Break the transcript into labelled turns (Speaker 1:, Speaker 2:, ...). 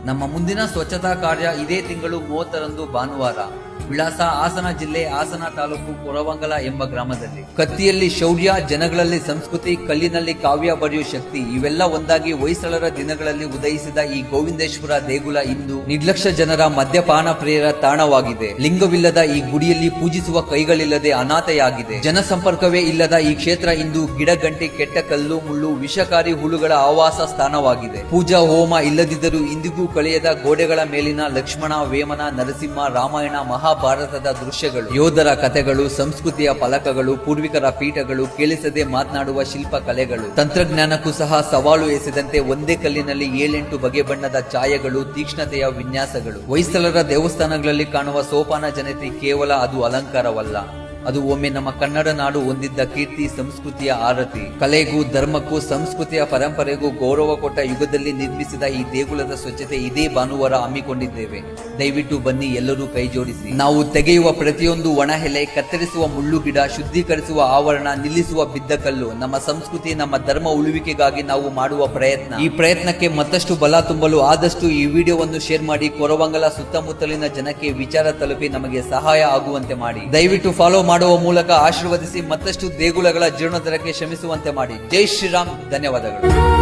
Speaker 1: ನಮ್ಮ ಮುಂದಿನ ಸ್ವಚ್ಛತಾ ಕಾರ್ಯ ಇದೇ ತಿಂಗಳು 30ರಂದು ಭಾನುವಾರ. ವಿಳಾಸ: ಹಾಸನ ಜಿಲ್ಲೆ, ಹಾಸನ ತಾಲೂಕು, ಕೊರವಂಗಲ ಎಂಬ ಗ್ರಾಮದಲ್ಲಿ. ಕತ್ತಿಯಲ್ಲಿ ಶೌರ್ಯ, ಜನಗಳಲ್ಲಿ ಸಂಸ್ಕೃತಿ, ಕಲ್ಲಿನಲ್ಲಿ ಕಾವ್ಯ ಬರೆಯುವ ಶಕ್ತಿ ಇವೆಲ್ಲ ಒಂದಾಗಿ ಹೊಯ್ಸಳರ ದಿನಗಳಲ್ಲಿ ಉದಯಿಸಿದ ಈ ಗೋವಿಂದೇಶ್ವರ ದೇಗುಲ ಇಂದು ನಿರ್ಲಕ್ಷ್ಯ ಜನರ ಮದ್ಯಪಾನ ಪ್ರಿಯರ ತಾಣವಾಗಿದೆ. ಲಿಂಗವಿಲ್ಲದ ಈ ಗುಡಿಯಲ್ಲಿ ಪೂಜಿಸುವ ಕೈಗಳಿಲ್ಲದೆ ಅನಾಥೆಯಾಗಿದೆ. ಜನಸಂಪರ್ಕವೇ ಇಲ್ಲದ ಈ ಕ್ಷೇತ್ರ ಇಂದು ಗಿಡಗಂಟಿ, ಕೆಟ್ಟ ಕಲ್ಲು ಮುಳ್ಳು, ವಿಷಕಾರಿ ಹುಳುಗಳ ಆವಾಸ ಸ್ಥಾನವಾಗಿದೆ. ಪೂಜಾ ಹೋಮ ಇಲ್ಲದಿದ್ದರೂ ಇಂದಿಗೂ ಕಳೆಯದ ಗೋಡೆಗಳ ಮೇಲಿನ ಲಕ್ಷ್ಮಣ, ವೇಮನ, ನರಸಿಂಹ, ರಾಮಾಯಣ, ಮಹಾಭಾರತದ ದೃಶ್ಯಗಳು, ಯೋಧರ ಕಥೆಗಳು, ಸಂಸ್ಕೃತಿಯ ಫಲಕಗಳು, ಪೂರ್ವಿಕರ ಪೀಠಗಳು, ಕೇಳಿಸದೆ ಮಾತನಾಡುವ ಶಿಲ್ಪ ಕಲೆಗಳು, ತಂತ್ರಜ್ಞಾನಕ್ಕೂ ಸಹ ಸವಾಲು ಎಸೆದಂತೆ ಒಂದೇ ಕಲ್ಲಿನಲ್ಲಿ 7-8 ಬಗೆ ಬಣ್ಣದ ಛಾಯೆಗಳು, ತೀಕ್ಷ್ಣತೆಯ ವಿನ್ಯಾಸಗಳು. ಹೊಯ್ಸಳರ ದೇವಸ್ಥಾನಗಳಲ್ಲಿ ಕಾಣುವ ಸೋಪಾನ ಜನತೆ ಕೇವಲ ಅದು ಅಲಂಕಾರವಲ್ಲ, ಅದು ಒಮ್ಮೆ ನಮ್ಮ ಕನ್ನಡ ನಾಡು ಹೊಂದಿದ್ದ ಕೀರ್ತಿ, ಸಂಸ್ಕೃತಿಯ ಆರತಿ. ಕಲೆಗೂ ಧರ್ಮಕ್ಕೂ ಸಂಸ್ಕೃತಿಯ ಪರಂಪರೆಗೂ ಗೌರವ ಕೊಟ್ಟ ಯುಗದಲ್ಲಿ ನಿರ್ಮಿಸಿದ ಈ ದೇಗುಲದ ಸ್ವಚ್ಛತೆ ಇದೇ ಭಾನುವಾರ ಹಮ್ಮಿಕೊಂಡಿದ್ದೇವೆ. ದಯವಿಟ್ಟು ಬನ್ನಿ, ಎಲ್ಲರೂ ಕೈ ಜೋಡಿಸಿ. ನಾವು ತೆಗೆಯುವ ಪ್ರತಿಯೊಂದು ಒಣ ಎಲೆ, ಕತ್ತರಿಸುವ ಮುಳ್ಳು ಗಿಡ, ಶುದ್ಧೀಕರಿಸುವ ಆವರಣ, ನಿಲ್ಲಿಸುವ ಬಿದ್ದ ಕಲ್ಲು ನಮ್ಮ ಸಂಸ್ಕೃತಿ, ನಮ್ಮ ಧರ್ಮ ಉಳಿವಿಕೆಗಾಗಿ ನಾವು ಮಾಡುವ ಪ್ರಯತ್ನ. ಈ ಪ್ರಯತ್ನಕ್ಕೆ ಮತ್ತಷ್ಟು ಬಲ ತುಂಬಲು ಆದಷ್ಟು ಈ ವಿಡಿಯೋವನ್ನು ಶೇರ್ ಮಾಡಿ, ಕೊರವಂಗಲ ಸುತ್ತಮುತ್ತಲಿನ ಜನಕ್ಕೆ ವಿಚಾರ ತಲುಪಿ ನಮಗೆ ಸಹಾಯ ಆಗುವಂತೆ ಮಾಡಿ. ದಯವಿಟ್ಟು ಫಾಲೋ ಮಾಡುವ ಮೂಲಕ ಆಶೀರ್ವದಿಸಿ, ಮತ್ತಷ್ಟು ದೇಗುಲಗಳ ಜೀರ್ಣೋದ್ಧಾರಕ್ಕೆ ಶ್ರಮಿಸುವಂತೆ ಮಾಡಿ. ಜೈ ಶ್ರೀರಾಮ್. ಧನ್ಯವಾದಗಳು.